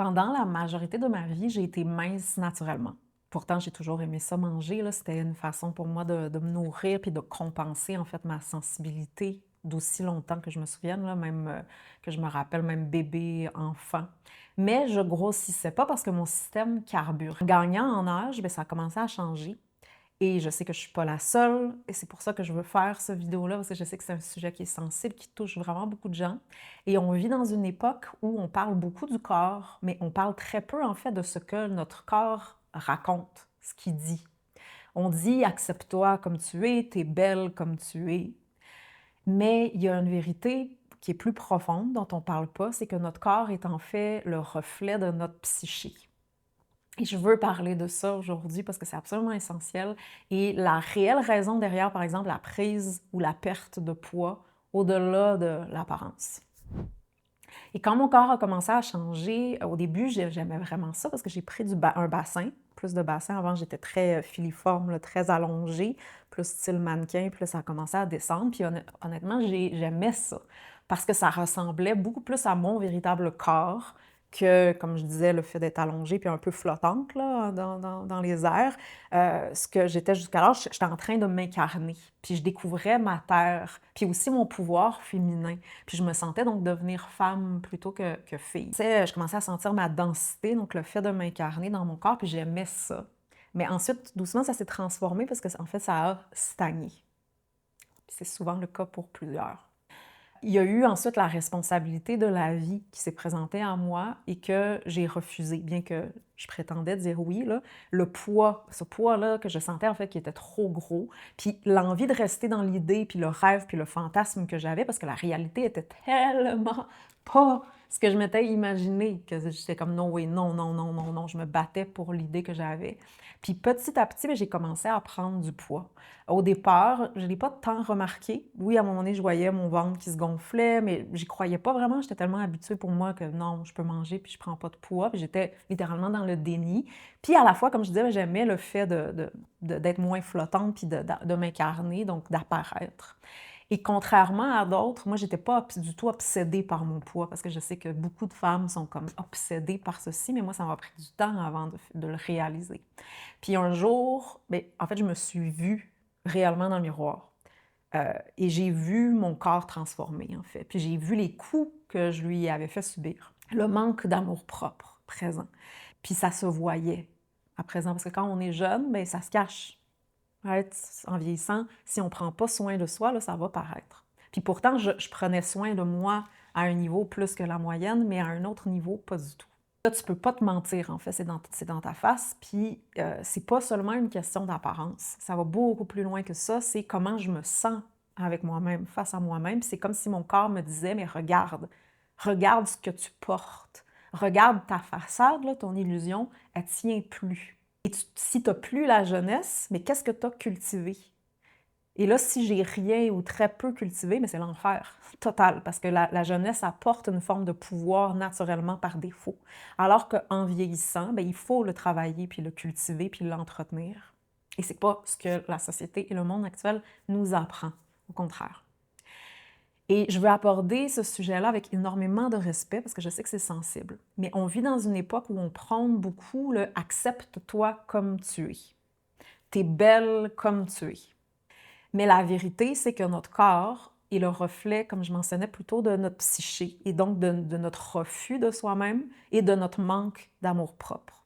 Pendant la majorité de ma vie, j'ai été mince naturellement. Pourtant, j'ai toujours aimé ça manger, là. C'était une façon pour moi de me nourrir puis de compenser, en fait, ma sensibilité d'aussi longtemps que je me souvienne, là, même, que je me rappelle, même bébé, enfant. Mais je grossissais pas parce que mon système carbure. En gagnant en âge, bien, ça a commencé à changer et je sais que je suis pas la seule et c'est pour ça que je veux faire cette vidéo-là parce que je sais que c'est un sujet qui est sensible, qui touche vraiment beaucoup de gens et on vit dans une époque où on parle beaucoup du corps, mais on parle très peu, en fait, de ce que notre corps raconte, ce qu'il dit. On dit: «Accepte-toi comme tu es, tu es belle comme tu es», mais il y a une vérité qui est plus profonde, dont on parle pas, c'est que notre corps est en fait le reflet de notre psyché. Et je veux parler de ça aujourd'hui parce que c'est absolument essentiel et la réelle raison derrière, par exemple, la prise ou la perte de poids au-delà de l'apparence. Et quand mon corps a commencé à changer, au début, j'aimais vraiment ça parce que j'ai pris un bassin, plus de bassin. Avant, j'étais très filiforme, là, très allongée, plus style mannequin, puis là, ça a commencé à descendre. Puis honnêtement, j'aimais ça parce que ça ressemblait beaucoup plus à mon véritable corps que, comme je disais, le fait d'être allongée puis un peu flottante là, dans les airs. Ce que j'étais jusqu'alors, j'étais en train de m'incarner. Puis je découvrais ma terre, puis aussi mon pouvoir féminin. Puis je me sentais donc devenir femme plutôt que fille. Tu sais, je commençais à sentir ma densité, donc le fait de m'incarner dans mon corps, puis j'aimais ça. Mais ensuite, doucement, ça s'est transformé parce que, en fait, ça a stagné. Puis c'est souvent le cas pour plusieurs. Il y a eu ensuite la responsabilité de la vie qui s'est présentée à moi et que j'ai refusé, bien que je prétendais dire oui, là. Le poids, ce poids-là que je sentais en fait qui était trop gros, puis l'envie de rester dans l'idée, puis le rêve, puis le fantasme que j'avais, parce que la réalité était tellement pas ce que je m'étais imaginé, que j'étais comme no way, non, non, non, non, non, je me battais pour l'idée que j'avais. Puis petit à petit, bien, j'ai commencé à prendre du poids. Au départ, je ne l'ai pas tant remarqué. Oui, à un moment donné, je voyais mon ventre qui se gonflait, mais j'y croyais pas vraiment. J'étais tellement habituée pour moi que non, je peux manger puis je prends pas de poids. Puis j'étais littéralement dans le déni. Puis à la fois, comme je disais, j'aimais le fait d'être moins flottante puis de m'incarner, donc d'apparaître. Et contrairement à d'autres, moi, j'étais pas du tout obsédée par mon poids parce que je sais que beaucoup de femmes sont comme obsédées par ceci, mais moi, ça m'a pris du temps avant de le réaliser. Puis un jour, bien, en fait, je me suis vue réellement dans le miroir. Et j'ai vu mon corps transformé, en fait. Puis j'ai vu les coups que je lui avais fait subir. Le manque d'amour-propre présent. Puis ça se voyait à présent, parce que quand on est jeune, bien, ça se cache. Right? En vieillissant, si on ne prend pas soin de soi, là, ça va paraître. Puis pourtant, je prenais soin de moi à un niveau plus que la moyenne, mais à un autre niveau, pas du tout. Là, tu peux pas te mentir, en fait, c'est dans ta face, puis c'est pas seulement une question d'apparence. Ça va beaucoup plus loin que ça, c'est comment je me sens avec moi-même, face à moi-même. Puis c'est comme si mon corps me disait: «Mais regarde, regarde ce que tu portes. Regarde ta façade, là, ton illusion, elle tient plus. Et si tu plus la jeunesse, mais qu'est-ce que tu as cultivé?» Et là, si j'ai rien ou très peu cultivé, mais c'est l'enfer total, parce que la jeunesse apporte une forme de pouvoir naturellement par défaut. Alors qu'en vieillissant, bien, il faut le travailler, puis le cultiver, puis l'entretenir. Et c'est pas ce que la société et le monde actuel nous apprend, au contraire. Et je veux aborder ce sujet-là avec énormément de respect parce que je sais que c'est sensible. Mais on vit dans une époque où on prône beaucoup le accepte-toi comme tu es. T'es belle comme tu es. Mais la vérité, c'est que notre corps est le reflet, comme je mentionnais plus tôt, de notre psyché et donc de notre refus de soi-même et de notre manque d'amour-propre.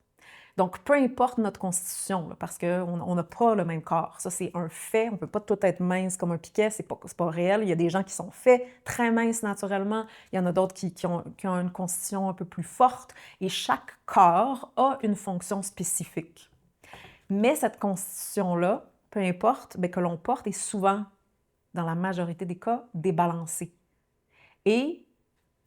Donc, peu importe notre constitution, là, parce qu'on n'a pas le même corps. Ça, c'est un fait. On ne peut pas tout être mince comme un piquet. C'est pas réel. Il y a des gens qui sont faits très minces naturellement. Il y en a d'autres qui ont une constitution un peu plus forte. Et chaque corps a une fonction spécifique. Mais cette constitution-là, peu importe, bien, que l'on porte, est souvent, dans la majorité des cas, débalancée. Et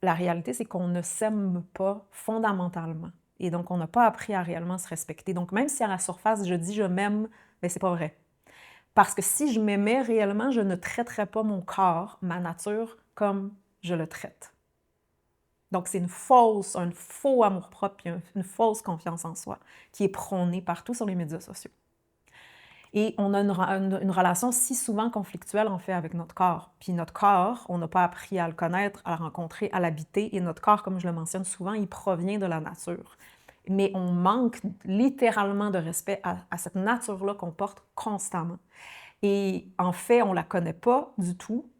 la réalité, c'est qu'on ne s'aime pas fondamentalement. Et donc, on n'a pas appris à réellement se respecter. Donc, même si à la surface, je dis je m'aime, bien, c'est pas vrai. Parce que si je m'aimais réellement, je ne traiterais pas mon corps, ma nature, comme je le traite. Donc, c'est un faux amour-propre, puis une fausse confiance en soi qui est prônée partout sur les médias sociaux. Et on a une relation si souvent conflictuelle, en fait, avec notre corps. Puis notre corps, on n'a pas appris à le connaître, à le rencontrer, à l'habiter. Et notre corps, comme je le mentionne souvent, il provient de la nature. Mais on manque littéralement de respect à cette nature-là qu'on porte constamment. Et en fait, on ne la connaît pas du tout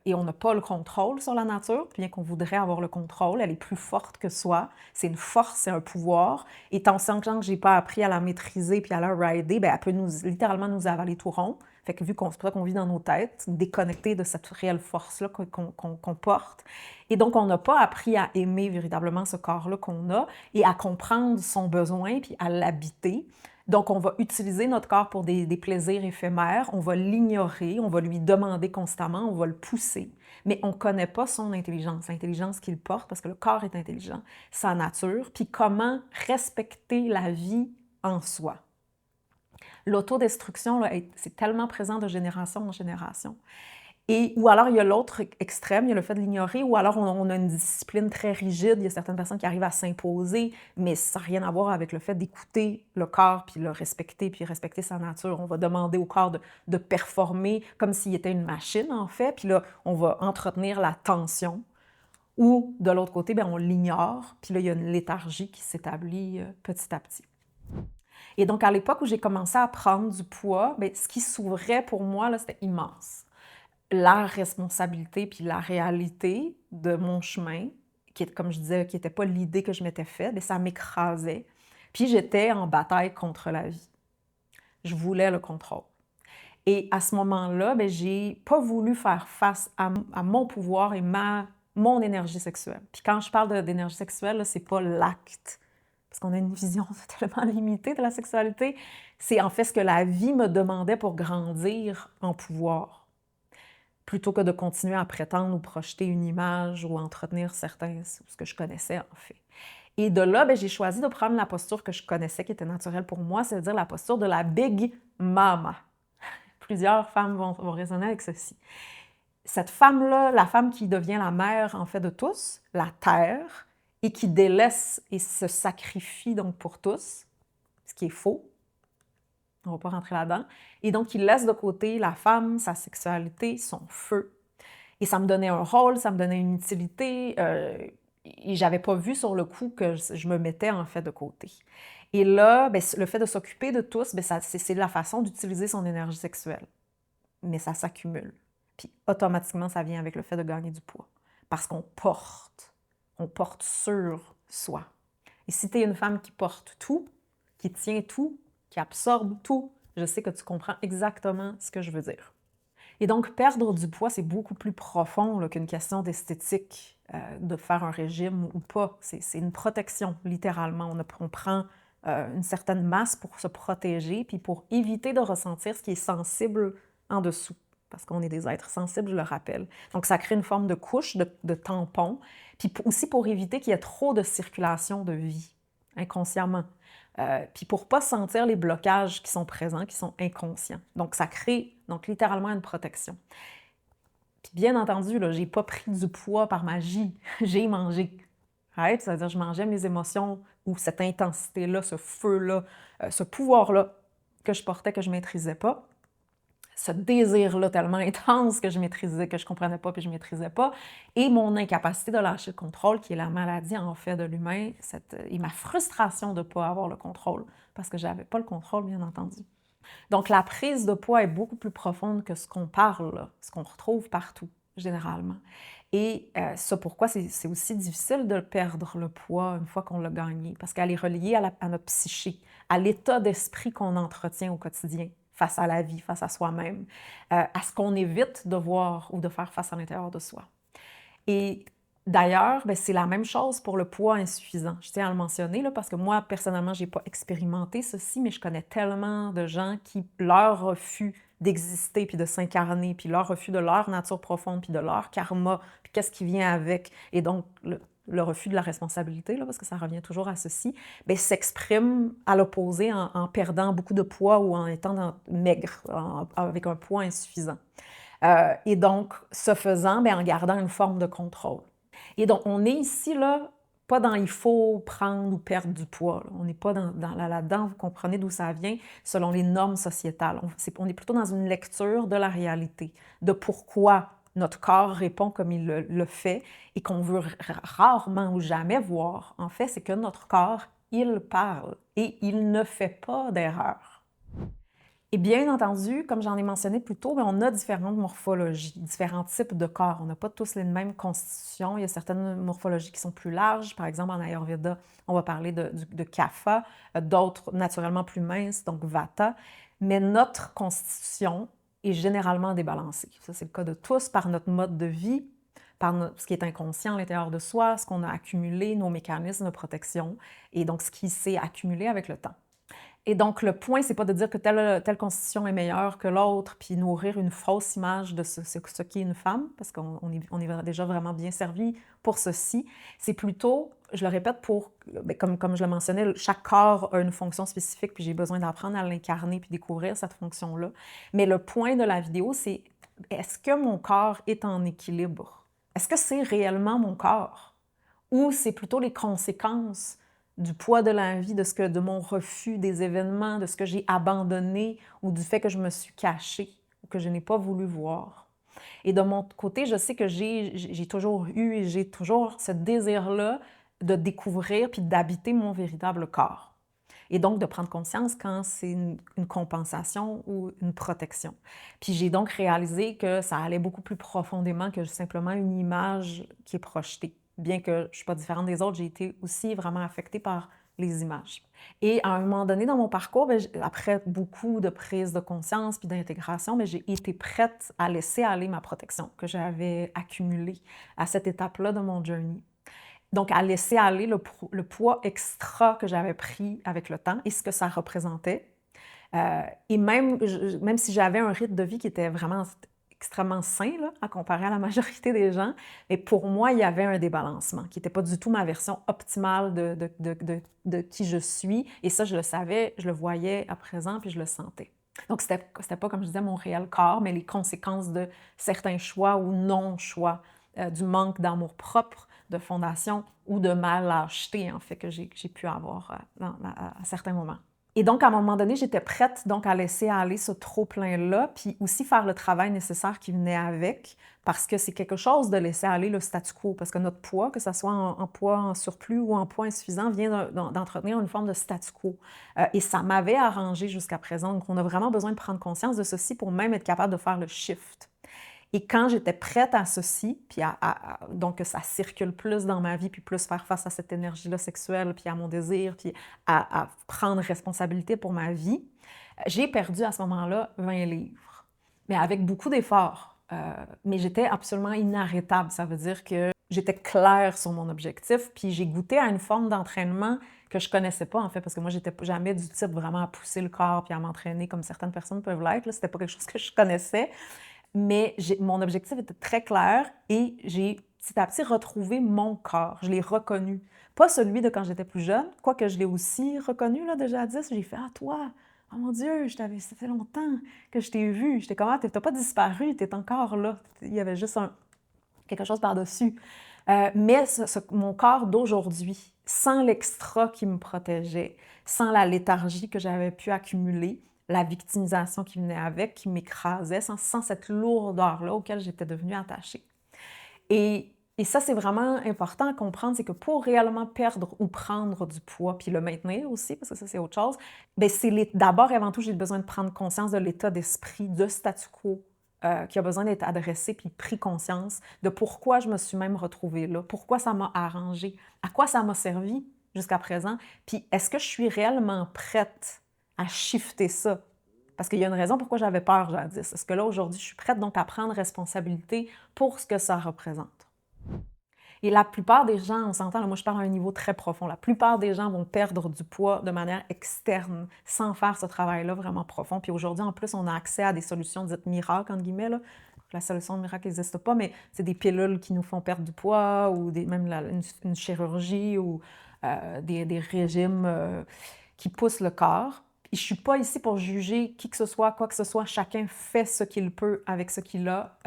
et on n'a pas le contrôle sur la nature, bien qu'on voudrait avoir le contrôle. Elle est plus forte que soi. C'est une force, c'est un pouvoir. Et tant que je n'ai pas appris à la maîtriser puis à la rider, bien, elle peut littéralement nous avaler tout rond. Fait que vu qu'on c'est pour ça qu'on vit dans nos têtes, déconnectés de cette réelle force-là qu'on porte. Et donc, on n'a pas appris à aimer véritablement ce corps-là qu'on a et à comprendre son besoin puis à l'habiter. Donc, on va utiliser notre corps pour des plaisirs éphémères, on va l'ignorer, on va lui demander constamment, on va le pousser, mais on ne connaît pas son intelligence, l'intelligence qu'il porte, parce que le corps est intelligent, sa nature, puis comment respecter la vie en soi. L'autodestruction, là, c'est tellement présent de génération en génération. Ou alors, il y a l'autre extrême, il y a le fait de l'ignorer, ou alors on a une discipline très rigide, il y a certaines personnes qui arrivent à s'imposer, mais ça n'a rien à voir avec le fait d'écouter le corps, puis le respecter, puis respecter sa nature. On va demander au corps de performer comme s'il était une machine, en fait, puis là, on va entretenir la tension. Ou, de l'autre côté, bien, on l'ignore, puis là, il y a une léthargie qui s'établit petit à petit. Et donc, à l'époque où j'ai commencé à prendre du poids, bien, ce qui s'ouvrait pour moi, là, c'était immense. La responsabilité puis la réalité de mon chemin, qui est, comme je disais, qui n'était pas l'idée que je m'étais faite, mais ça m'écrasait. Puis j'étais en bataille contre la vie. Je voulais le contrôle. Et à ce moment-là, ben, j'ai pas voulu faire face à mon pouvoir et mon énergie sexuelle. Puis quand je parle d'énergie sexuelle, là, c'est pas l'acte, parce qu'on a une vision tellement limitée de la sexualité. C'est en fait ce que la vie me demandait pour grandir en pouvoir, plutôt que de continuer à prétendre ou projeter une image ou entretenir ce que je connaissais en fait. Et de là, ben, j'ai choisi de prendre la posture que je connaissais, qui était naturelle pour moi, c'est-à-dire la posture de la Big Mama. Plusieurs femmes vont raisonner avec ceci. Cette femme-là, la femme qui devient la mère en fait de tous, la terre, et qui délaisse et se sacrifie donc pour tous, ce qui est faux. On ne va pas rentrer là-dedans. Et donc, il laisse de côté la femme, sa sexualité, son feu. Et ça me donnait un rôle, ça me donnait une utilité. Et j'avais pas vu sur le coup que je me mettais en fait de côté. Et là, ben, le fait de s'occuper de tous, ben, c'est la façon d'utiliser son énergie sexuelle. Mais ça s'accumule. Puis automatiquement, ça vient avec le fait de gagner du poids. Parce qu'on porte sur soi. Et si tu es une femme qui porte tout, qui tient tout, qui absorbe tout, je sais que tu comprends exactement ce que je veux dire. Et donc, perdre du poids, c'est beaucoup plus profond qu'une question d'esthétique, de faire un régime ou pas. C'est une protection, littéralement. On prend une certaine masse pour se protéger, puis pour éviter de ressentir ce qui est sensible en dessous, parce qu'on est des êtres sensibles, je le rappelle. Donc, ça crée une forme de couche, de tampon, puis aussi pour éviter qu'il y ait trop de circulation de vie, inconsciemment. Puis pour ne pas sentir les blocages qui sont présents, qui sont inconscients. Donc, ça crée donc littéralement une protection. Puis bien entendu, je n'ai pas pris du poids par magie, j'ai mangé. Right? C'est-à-dire, je mangeais mes émotions ou cette intensité-là, ce feu-là, ce pouvoir-là que je portais, que je ne maîtrisais pas. Ce désir-là tellement intense que je maîtrisais, que je ne comprenais pas puis je ne maîtrisais pas, et mon incapacité de lâcher le contrôle, qui est la maladie en fait de l'humain, et ma frustration de ne pas avoir le contrôle, parce que je n'avais pas le contrôle, bien entendu. Donc, la prise de poids est beaucoup plus profonde que ce qu'on parle, là, ce qu'on retrouve partout, généralement. Et ça, pourquoi c'est aussi difficile de perdre le poids une fois qu'on l'a gagné, parce qu'elle est reliée à notre psyché, à l'état d'esprit qu'on entretient au quotidien, face à la vie, face à soi-même, à ce qu'on évite de voir ou de faire face à l'intérieur de soi. Et d'ailleurs, ben, c'est la même chose pour le poids insuffisant. Je tiens à le mentionner, là, parce que moi, personnellement, je n'ai pas expérimenté ceci, mais je connais tellement de gens qui, leur refus d'exister, puis de s'incarner, puis leur refus de leur nature profonde, puis de leur karma, puis qu'est-ce qui vient avec, et donc le refus de la responsabilité, là, parce que ça revient toujours à ceci, bien, s'exprime à l'opposé en perdant beaucoup de poids ou en étant maigre, avec un poids insuffisant. Et donc, ce faisant, bien, en gardant une forme de contrôle. Et donc, on est ici, là, pas dans il faut prendre ou perdre du poids, là. On n'est pas là-dedans, vous comprenez d'où ça vient, selon les normes sociétales. On est plutôt dans une lecture de la réalité, de pourquoi notre corps répond comme il le fait et qu'on veut rarement ou jamais voir, en fait, c'est que notre corps, il parle et il ne fait pas d'erreur. Et bien entendu, comme j'en ai mentionné plus tôt, on a différentes morphologies, différents types de corps. On n'a pas tous les mêmes constitutions. Il y a certaines morphologies qui sont plus larges. Par exemple, en Ayurveda, on va parler de Kapha, d'autres naturellement plus minces, donc Vata. Mais notre constitution est généralement débalancée. Ça, c'est le cas de tous par notre mode de vie, par ce qui est inconscient à l'intérieur de soi, ce qu'on a accumulé, nos mécanismes de protection, et donc ce qui s'est accumulé avec le temps. Et donc, le point, c'est pas de dire que telle constitution est meilleure que l'autre, puis nourrir une fausse image de ce qu'est une femme, parce qu'on est déjà vraiment bien servi pour ceci. C'est plutôt, je le répète, comme je le mentionnais, chaque corps a une fonction spécifique, puis j'ai besoin d'apprendre à l'incarner puis découvrir cette fonction-là. Mais le point de la vidéo, c'est est-ce que mon corps est en équilibre? Est-ce que c'est réellement mon corps? Ou c'est plutôt les conséquences du poids de la vie, de mon refus des événements, de ce que j'ai abandonné ou du fait que je me suis cachée ou que je n'ai pas voulu voir. Et de mon côté, je sais que j'ai toujours eu et j'ai toujours ce désir-là de découvrir puis d'habiter mon véritable corps. Et donc de prendre conscience quand c'est une compensation ou une protection. Puis j'ai donc réalisé que ça allait beaucoup plus profondément que simplement une image qui est projetée. Bien que je ne suis pas différente des autres, j'ai été aussi vraiment affectée par les images. Et à un moment donné dans mon parcours, après beaucoup de prise de conscience puis d'intégration, j'ai été prête à laisser aller ma protection que j'avais accumulée à cette étape-là de mon journey. Donc, à laisser aller le poids extra que j'avais pris avec le temps et ce que ça représentait. Et même si j'avais un rythme de vie qui était vraiment extrêmement sain, là, à comparer à la majorité des gens, mais pour moi, il y avait un débalancement qui n'était pas du tout ma version optimale de qui je suis. Et ça, je le savais, je le voyais à présent, puis je le sentais. Donc, c'était pas, comme je disais, mon réel corps, mais les conséquences de certains choix ou non-choix, du manque d'amour propre, de fondation ou de ma lâcheté, en fait, que j'ai pu avoir à certains moments. Et donc, à un moment donné, j'étais prête donc à laisser aller ce trop-plein-là, puis aussi faire le travail nécessaire qui venait avec, parce que c'est quelque chose de laisser aller le statu quo, parce que notre poids, que ce soit en poids en surplus ou en poids insuffisant, vient d'entretenir une forme de statu quo. Et ça m'avait arrangé jusqu'à présent. Donc, on a vraiment besoin de prendre conscience de ceci pour même être capable de faire le shift. Et quand j'étais prête à ceci, puis donc que ça circule plus dans ma vie, puis plus faire face à cette énergie-là sexuelle, puis à mon désir, puis à prendre responsabilité pour ma vie, j'ai perdu à ce moment-là 20 livres. Mais avec beaucoup d'efforts. Mais j'étais absolument inarrêtable. Ça veut dire que j'étais claire sur mon objectif, puis j'ai goûté à une forme d'entraînement que je connaissais pas, en fait, parce que moi, j'étais jamais du type vraiment à pousser le corps puis à m'entraîner comme certaines personnes peuvent l'être. C'était pas quelque chose que je connaissais. Mais mon objectif était très clair et j'ai petit à petit retrouvé mon corps. Je l'ai reconnu. Pas celui de quand j'étais plus jeune, quoique je l'ai aussi reconnu là, déjà à 10. J'ai fait « Ah, toi! Oh mon Dieu, ça fait longtemps que je t'ai vu. » J'étais comme « Ah, t'as pas disparu, t'es encore là. » Il y avait juste quelque chose par-dessus. Mais mon corps d'aujourd'hui, sans l'extra qui me protégeait, sans la léthargie que j'avais pu accumuler, la victimisation qui venait avec, qui m'écrasait, sans cette lourdeur-là auquel j'étais devenue attachée. Et ça, c'est vraiment important à comprendre, c'est que pour réellement perdre ou prendre du poids, puis le maintenir aussi, parce que ça, c'est autre chose, c'est d'abord et avant tout, j'ai besoin de prendre conscience de l'état d'esprit, de statu quo, qui a besoin d'être adressé, puis pris conscience de pourquoi je me suis même retrouvée là, pourquoi ça m'a arrangé, à quoi ça m'a servi jusqu'à présent, puis est-ce que je suis réellement prête à shifter ça? Parce qu'il y a une raison pourquoi j'avais peur jadis. Est-ce que là, aujourd'hui, je suis prête donc à prendre responsabilité pour ce que ça représente? Et la plupart des gens, on s'entend, là, moi je parle à un niveau très profond, la plupart des gens vont perdre du poids de manière externe, sans faire ce travail-là vraiment profond. Puis aujourd'hui, en plus, on a accès à des solutions dites miracles, entre guillemets, là. La solution miracle n'existe pas, mais c'est des pilules qui nous font perdre du poids ou même une chirurgie ou des régimes qui poussent le corps. Et je ne suis pas ici pour juger qui que ce soit, quoi que ce soit. Chacun fait ce qu'il peut avec ce qu'il a.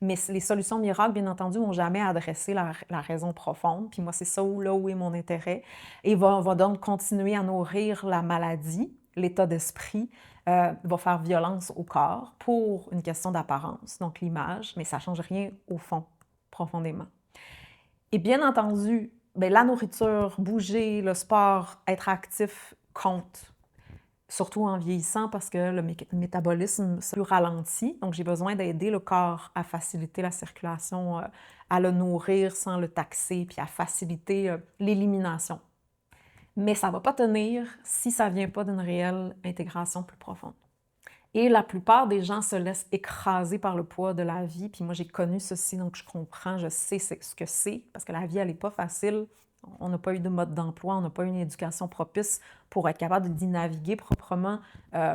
Mais les solutions miracles, bien entendu, n'ont jamais adressé la raison profonde. Puis moi, c'est ça là où est mon intérêt. Et va donc continuer à nourrir la maladie, l'état d'esprit, va faire violence au corps pour une question d'apparence, donc l'image, mais ça ne change rien au fond, profondément. Et bien entendu, bien, la nourriture, bouger, le sport, être actif compte, surtout en vieillissant parce que le métabolisme se ralentit. Donc, j'ai besoin d'aider le corps à faciliter la circulation, à le nourrir sans le taxer, puis à faciliter l'élimination. Mais ça ne va pas tenir si ça ne vient pas d'une réelle intégration plus profonde. Et la plupart des gens se laissent écraser par le poids de la vie. Puis moi, j'ai connu ceci, donc je comprends, je sais ce que c'est, parce que la vie, elle n'est pas facile. On n'a pas eu de mode d'emploi, on n'a pas eu une éducation propice pour être capable d'y naviguer proprement,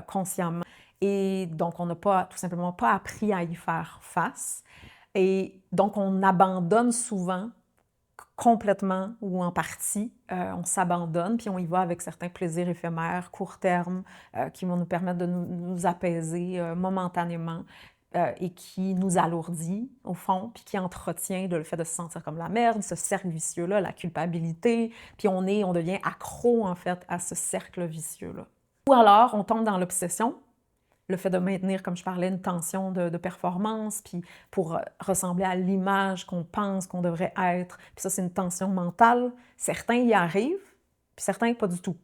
consciemment. Et donc, on n'a pas, tout simplement pas appris à y faire face. Et donc, on abandonne souvent complètement ou en partie, on s'abandonne, puis on y va avec certains plaisirs éphémères, court terme, qui vont nous permettre de nous apaiser momentanément et qui nous alourdit, au fond, puis qui entretient le fait de se sentir comme la merde, ce cercle vicieux-là, la culpabilité, puis on devient accro, en fait, à ce cercle vicieux-là. Ou alors, on tombe dans l'obsession, le fait de maintenir, comme je parlais, une tension de performance, puis pour ressembler à l'image qu'on pense qu'on devrait être. Puis ça, c'est une tension mentale. Certains y arrivent, puis certains, pas du tout.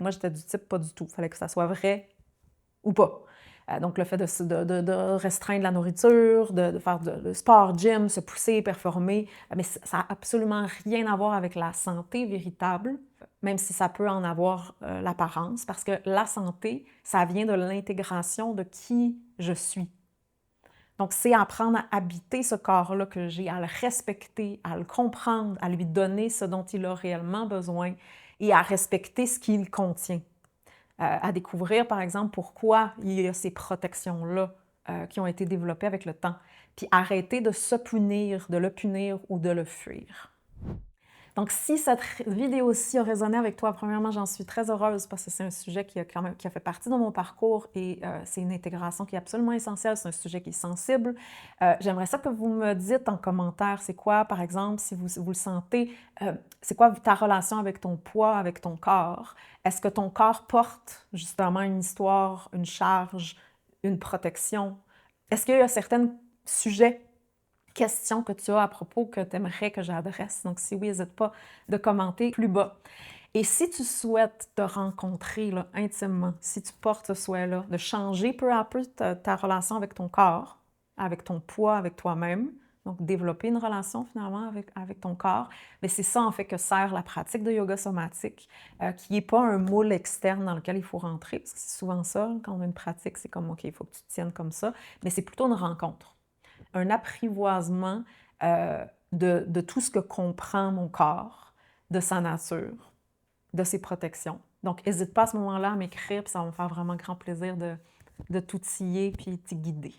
Moi, j'étais du type pas du tout. Il fallait que ça soit vrai ou pas. Donc, le fait de restreindre la nourriture, de faire le sport, gym, se pousser, performer, mais ça n'a absolument rien à voir avec la santé véritable, même si ça peut en avoir l'apparence, parce que la santé, ça vient de l'intégration de qui je suis. Donc, c'est apprendre à habiter ce corps-là que j'ai, à le respecter, à le comprendre, à lui donner ce dont il a réellement besoin et à respecter ce qu'il contient. À découvrir, par exemple, pourquoi il y a ces protections-là qui ont été développées avec le temps, puis arrêter de se punir, de le punir ou de le fuir. Donc, si cette vidéo-ci a résonné avec toi, premièrement, j'en suis très heureuse parce que c'est un sujet qui a fait partie de mon parcours et c'est une intégration qui est absolument essentielle. C'est un sujet qui est sensible. J'aimerais ça que vous me dites en commentaire, c'est quoi, par exemple, si vous le sentez, c'est quoi ta relation avec ton poids, avec ton corps? Est-ce que ton corps porte justement une histoire, une charge, une protection? Est-ce qu'il y a certains sujets, questions que tu as à propos que tu aimerais que j'adresse? Donc, si oui, n'hésite pas de commenter plus bas. Et si tu souhaites te rencontrer là, intimement, si tu portes ce souhait-là, de changer peu à peu ta relation avec ton corps, avec ton poids, avec toi-même, donc développer une relation finalement avec ton corps, mais c'est ça en fait que sert la pratique de yoga somatique, qui n'est pas un moule externe dans lequel il faut rentrer, parce que c'est souvent ça, quand on a une pratique, c'est comme, OK, il faut que tu te tiennes comme ça, mais c'est plutôt une rencontre, un apprivoisement de tout ce que comprend mon corps, de sa nature, de ses protections. Donc, n'hésite pas à ce moment-là à m'écrire, puis ça va me faire vraiment grand plaisir de t'outiller puis t'y guider.